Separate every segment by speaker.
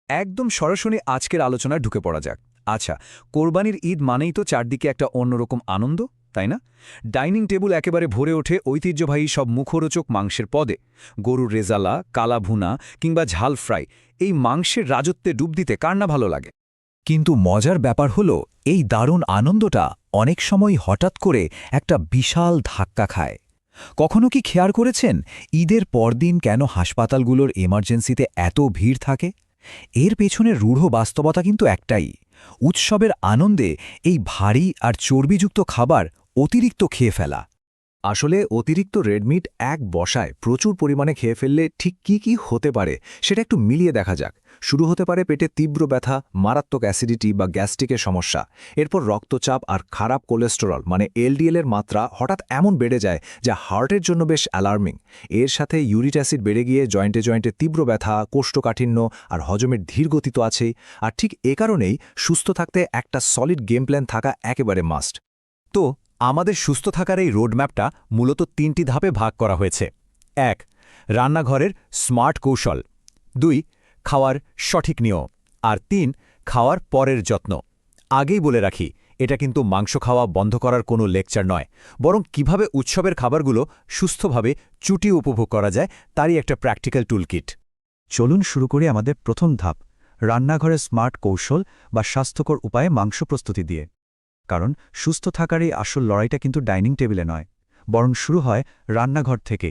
Speaker 1: একদম সরাসরি আজকের আলোচনায় ঢুকে পড়া যাক। আচ্ছা, কোরবানির ঈদ মানেই তো চারদিকে একটা অন্যরকম আনন্দ, তাই না? ডাইনিং টেবিল একেবারে ভরে ওঠে ঐতিহ্যবাহী সব মুখরোচক মাংসের পদে। গরুর রেজালা, কালা ভুনা কিংবা ঝাল ফ্রাই, এই মাংসের রাজত্বে ডুব দিতে কার না ভালো লাগে।
Speaker 2: কিন্তু মজার ব্যাপার হলো এই দারুণ আনন্দটা অনেক সময় হঠাৎ করে একটা বিশাল ধাক্কা খায়। কখনো কি খেয়াল করেছেন ঈদের পরদিন কেন হাসপাতালগুলোর এমার্জেন্সিতে এত ভিড় থাকে? এর পেছনে রূঢ় বাস্তবতা কিন্তু একটাই, উৎসবের আনন্দে এই ভারী আর চর্বিযুক্ত খাবার অতিরিক্ত খেয়ে ফেলা।
Speaker 3: আসলে অতিরিক্ত রেডমিট এক বসায় প্রচুর পরিমাণে খেয়ে ফেললে ঠিক কি কি হতে পারে সেটা একটু মিলিয়ে দেখা যাক। শুরু হতে পারে পেটে তীব্র ব্যথা, মারাত্মক অ্যাসিডিটি বা গ্যাস্ট্রিকের সমস্যা। এরপর রক্তচাপ আর খারাপ কোলেস্টেরল মানে এলডিএল এর মাত্রা হঠাৎ এমন বেড়ে যায় যা হার্টের জন্য বেশ অ্যালার্মিং। এর সাথে ইউরিক অ্যাসিড বেড়ে গিয়ে জয়েন্টে জয়েন্টে তীব্র ব্যথা, কোষ্ঠকাঠিন্য আর হজমের ধীরগতি তো আছেই। আর ঠিক এ কারণেই সুস্থ থাকতে একটা সলিড গেম প্ল্যান থাকা একেবারে মাস্ট।
Speaker 2: তো আমাদের সুস্থ থাকার এই রোডম্যাপটা মূলত ৩টি ধাপে ভাগ করা হয়েছে। ১. রান্নাঘরের স্মার্ট কৌশল। ২. খাওয়ার সঠিক নিয়ম। আর ৩. খাওয়ার পরের যত্ন। আগেই বলে রাখি, এটা কিন্তু মাংস খাওয়া বন্ধ করার কোনো লেকচার নয়, বরং কিভাবে উৎসবের খাবারগুলো সুস্থভাবে চুটি উপভোগ করা যায় তারই একটা প্র্যাকটিক্যাল টুলকিট। চলুন শুরু করি আমাদের প্রথম ধাপ, রান্নাঘরের স্মার্ট কৌশল বা স্বাস্থ্যকর উপায়ে মাংস প্রস্তুতি দিয়ে। কারণ সুস্থ থাকার এই আসল লড়াইটা কিন্তু ডাইনিং টেবিলে নয়, বরং শুরু হয় রান্নাঘর থেকে।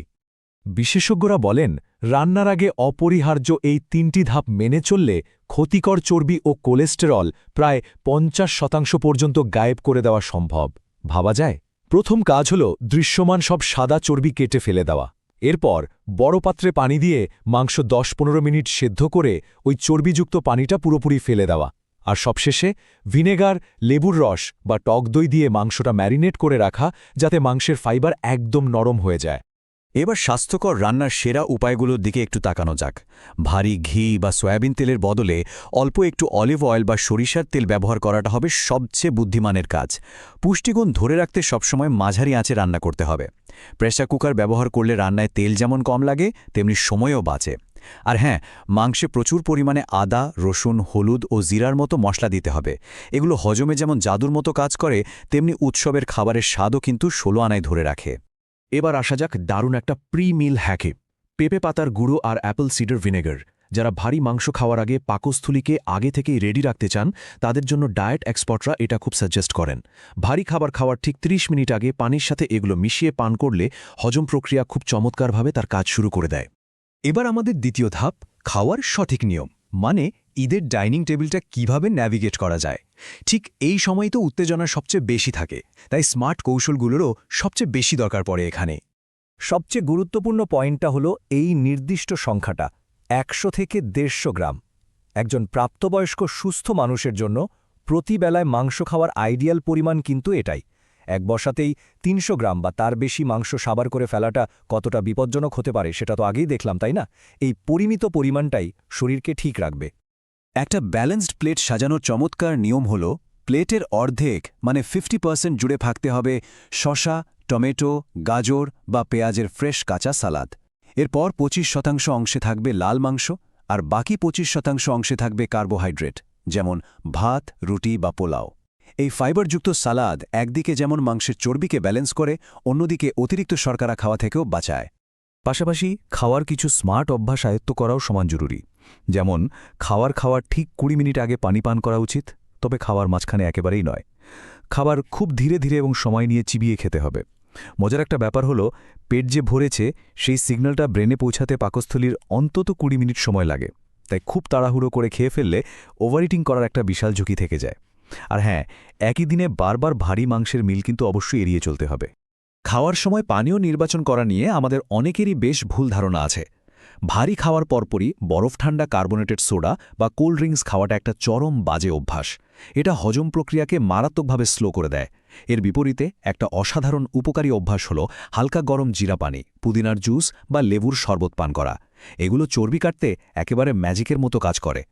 Speaker 4: বিশেষজ্ঞরা বলেন, রান্নার আগে অপরিহার্য এই ৩টি ধাপ মেনে চললে ক্ষতিকর চর্বি ও কোলেস্টেরল প্রায় ৫০% পর্যন্ত গায়েব করে দেওয়া সম্ভব। ভাবা যায়? প্রথম কাজ হল দৃশ্যমান সব সাদা চর্বি কেটে ফেলে দেওয়া। এরপর বড় পাত্রে পানি দিয়ে মাংস ১০-১৫ মিনিট সেদ্ধ করে ওই চর্বিযুক্ত পানিটা পুরোপুরি ফেলে দেওয়া। আর সবশেষে ভিনেগার, লেবুর রস বা টক দই দিয়ে মাংসটা ম্যারিনেট করে রাখা, যাতে মাংসের ফাইবার একদম নরম হয়ে যায়।
Speaker 2: এবার স্বাস্থ্যকর রান্নার সেরা উপায়গুলোর দিকে একটু তাকানো যাক। ভারী ঘি বা সয়াবিন তেলের বদলে অল্প একটু অলিভ অয়েল বা সরিষার তেল ব্যবহার করাটা হবে সবচেয়ে বুদ্ধিমানের কাজ। পুষ্টিগুণ ধরে রাখতে সবসময় মাঝারি আঁচে রান্না করতে হবে। প্রেসার কুকার ব্যবহার করলে রান্নায় তেল যেমন কম লাগে, তেমনি সময়ও বাঁচে। আর হ্যাঁ, মাংসে প্রচুর পরিমাণে আদা, রসুন, হলুদ ও জিরার মতো মশলা দিতে হবে। এগুলো হজমে যেমন জাদুর মতো কাজ করে, তেমনি উৎসবের খাবারের স্বাদও কিন্তু ১৬ আনায় ধরে রাখে।
Speaker 4: এবার আসা যাক দারুণ একটা প্রি মিল হ্যাকে, পেঁপে পাতার গুঁড়ো আর অ্যাপল সিডার ভিনেগার। যারা ভারী মাংস খাওয়ার আগে পাকস্থলীকে আগে থেকেই রেডি রাখতে চান, তাদের জন্য ডায়েট এক্সপার্টরা এটা খুব সাজেস্ট করেন। ভারী খাবার খাওয়ার ঠিক ৩০ মিনিট আগে পানির সাথে এগুলো মিশিয়ে পান করলে হজম প্রক্রিয়া খুব চমৎকারভাবে তার কাজ শুরু করে দেয়।
Speaker 2: এবার আমাদের দ্বিতীয় ধাপ, খাওয়ার সঠিক নিয়ম, মানে ঈদের ডাইনিং টেবিলটা কিভাবে ন্যাভিগেট করা যায়। ঠিক এই সময় তো উত্তেজনা সবচেয়ে বেশি থাকে, তাই স্মার্ট কৌশলগুলোরও সবচেয়ে বেশি দরকার পড়ে এখানে। সবচেয়ে গুরুত্বপূর্ণ পয়েন্টটা হলো এই নির্দিষ্ট সংখ্যাটা, ১০০ থেকে ১৫০ গ্রাম। একজন প্রাপ্তবয়স্ক সুস্থ মানুষের জন্য প্রতিবেলায় মাংস খাওয়ার আইডিয়াল পরিমাণ কিন্তু এটাই। এক বসাতেই ৩০০ গ্রাম বা তার বেশি মাংস সাবার করে ফেলাটা কতটা বিপজ্জনক হতে পারে সেটা তো আগেই দেখলাম, তাই না? এই পরিমিত পরিমাণটাই শরীরকে ঠিক রাখবে। একটা ব্যালেন্সড প্লেট সাজানোর চমৎকার নিয়ম হল, প্লেটের অর্ধেক মানে 50% জুড়ে থাকতে হবে শসা, টমেটো, গাজর বা পেঁয়াজের ফ্রেশ কাঁচা সালাদ। এরপর ২৫% অংশে থাকবে লাল মাংস, আর বাকি ২৫% অংশে থাকবে কার্বোহাইড্রেট, যেমন ভাত, রুটি বা পোলাও। এই ফাইবারযুক্ত সালাদ একদিকে যেমন মাংসের চর্বিকে ব্যালেন্স করে, অন্যদিকে অতিরিক্ত শর্করা খাওয়া থেকেও বাঁচায়। পাশাপাশি খাওয়ার কিছু স্মার্ট অভ্যাস আয়ত্ত করাও সমান জরুরি। যেমন খাওয়ার ঠিক ২০ মিনিট আগে পানি পান করা উচিত, তবে খাওয়ার মাঝখানে একেবারেই নয়। খাবার খুব ধীরে ধীরে এবং সময় নিয়ে চিবিয়ে খেতে হবে। মজার একটা ব্যাপার হলো, পেট যে ভরেছে সেই সিগন্যালটা ব্রেনে পৌঁছাতে পাকস্থলীর অন্তত ২০ মিনিট সময় লাগে। তাই খুব তাড়াহুড়ো করে খেয়ে ফেললে ওভারইটিং করার একটা বিশাল ঝুঁকি থেকে যায়। আর হ্যাঁ, একই দিনে বারবার ভারী মাংসের মিল কিন্তু অবশ্যই এড়িয়ে চলতে হবে।
Speaker 3: খাওয়ার সময় পানীয় নির্বাচন করা নিয়ে আমাদের অনেকেরই বেশ ভুল ধারণা আছে। ভারী খাওয়ার পরপরই বরফ ঠান্ডা কার্বোনেটেড সোডা বা কোল্ড ড্রিঙ্কস খাওয়াটা একটা চরম বাজে অভ্যাস। এটা হজম প্রক্রিয়াকে মারাত্মকভাবে স্লো করে দেয়। এর বিপরীতে একটা অসাধারণ উপকারী অভ্যাস হল হালকা গরম জিরা পানি, পুদিনার জুস বা লেবুর শরবত পান করা। এগুলো চর্বি কাটতে একেবারে ম্যাজিকের মতো কাজ করে।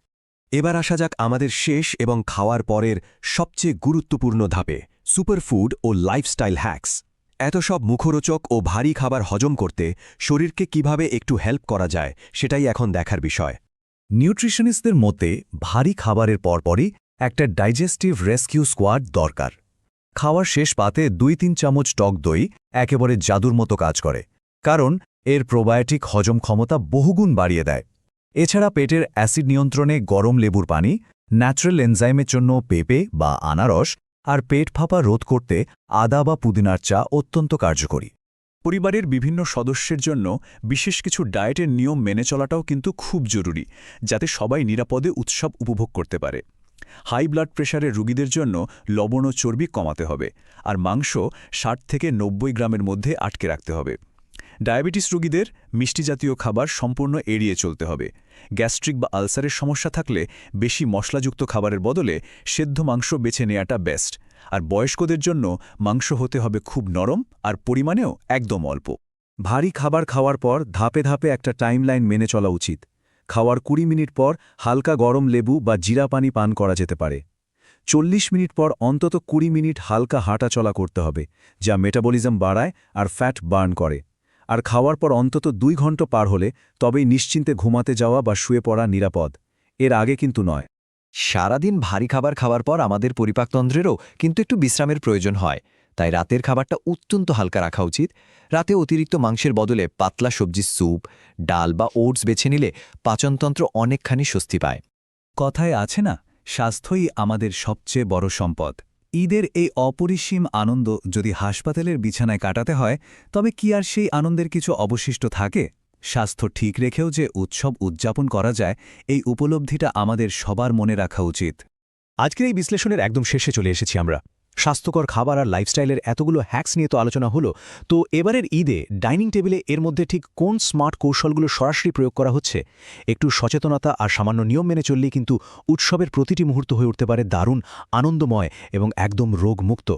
Speaker 2: এবার আসা যাক আমাদের শেষ এবং খাওয়ার পরের সবচেয়ে গুরুত্বপূর্ণ ধাপে, সুপারফুড ও লাইফস্টাইল হ্যাকস। এত সব মুখরোচক ও ভারী খাবার হজম করতে শরীরকে কিভাবে একটু হেল্প করা যায়, সেটাই এখন দেখার বিষয়। নিউট্রিশনিস্টদের মতে ভারী খাবারের পরপরই একটা ডাইজেস্টিভ রেস্কিউ স্কোয়াড দরকার। খাওয়ার শেষ পাতে 2-3 চামচ টক দই একেবারে জাদুর মতো কাজ করে, কারণ এর প্রোবায়োটিক হজম ক্ষমতা বহুগুণ বাড়িয়ে দেয়। এছাড়া পেটের অ্যাসিড নিয়ন্ত্রণে গরম লেবুর পানি, ন্যাচারাল এনজাইমের জন্য পেঁপে বা আনারস আর পেট ফাঁপা রোধ করতে আদা বা পুদিনার চা অত্যন্ত কার্যকরী।
Speaker 1: পরিবারের বিভিন্ন সদস্যের জন্য বিশেষ কিছু ডায়েটের নিয়ম মেনে চলাটাও কিন্তু খুব জরুরি, যাতে সবাই নিরাপদে উৎসব উপভোগ করতে পারে। হাই ব্লাড প্রেশারের রোগীদের জন্য লবণ ও চর্বি কমাতে হবে, আর মাংস 60 থেকে 90 গ্রামের মধ্যে আটকে রাখতে হবে। ডায়াবেটিস রোগীদের মিষ্টি জাতীয় খাবার সম্পূর্ণ এড়িয়ে চলতে হবে। গ্যাস্ট্রিক বা আলসারের সমস্যা থাকলে বেশি মশলাযুক্ত খাবারের বদলে সেদ্ধ মাংস বেছে নেওয়াটা বেস্ট। আর বয়স্কদের জন্য মাংস হতে হবে খুব নরম আর পরিমাণেও একদম অল্প।
Speaker 3: ভারী খাবার খাওয়ার পর ধাপে ধাপে একটা টাইমলাইন মেনে চলা উচিত। খাওয়ার 20 মিনিট পর হালকা গরম লেবু বা জিরা পানি পান করা যেতে পারে। 40 মিনিট পর অন্তত 20 মিনিট হালকা হাঁটাচলা করতে হবে, যা মেটাবলিজম বাড়ায় আর ফ্যাট বার্ন করে। আর খাওয়ার পর অন্তত 2 ঘন্টা পার হলে তবেই নিশ্চিন্তে ঘুমাতে যাওয়া বা শুয়ে পড়া নিরাপদ, এর আগে কিন্তু নয়।
Speaker 2: সারাদিন ভারী খাবার খাওয়ার পর আমাদের পরিপাকতন্ত্রেরও কিন্তু একটু বিশ্রামের প্রয়োজন হয়, তাই রাতের খাবারটা অত্যন্ত হালকা রাখা উচিত। রাতে অতিরিক্ত মাংসের বদলে পাতলা সবজির স্যুপ, ডাল বা ওটস বেছে নিলে পাচনতন্ত্র অনেকখানি স্বস্তি পায়।
Speaker 1: কথায় আছে না, স্বাস্থ্যই আমাদের সবচেয়ে বড় সম্পদ। ঈদের এই অপরিসীম আনন্দ যদি হাসপাতালের বিছানায় কাটাতে হয়, তবে কি আর সেই আনন্দের কিছু অবশিষ্ট থাকে? স্বাস্থ্য ঠিক রেখেও যে উৎসব উদযাপন করা যায়, এই উপলব্ধিটা আমাদের সবার মনে রাখা উচিত।
Speaker 4: আজকের এই বিশ্লেষণের একদম শেষে চলে এসেছি আমরা। স্বাস্থ্যকর খাবার আর লাইফস্টাইলের এতগুলো হ্যাক্স নিয়ে তো আলোচনা হলো, তো এবারের ঈদে ডাইনিং টেবিলে এর মধ্যে ঠিক কোন স্মার্ট কৌশলগুলো সরাসরি প্রয়োগ করা হচ্ছে? একটু সচেতনতা আর সামান্য নিয়ম মেনে চললেই কিন্তু উৎসবের প্রতিটি মুহূর্ত হয়ে উঠতে পারে দারুণ আনন্দময় এবং একদম রোগমুক্ত।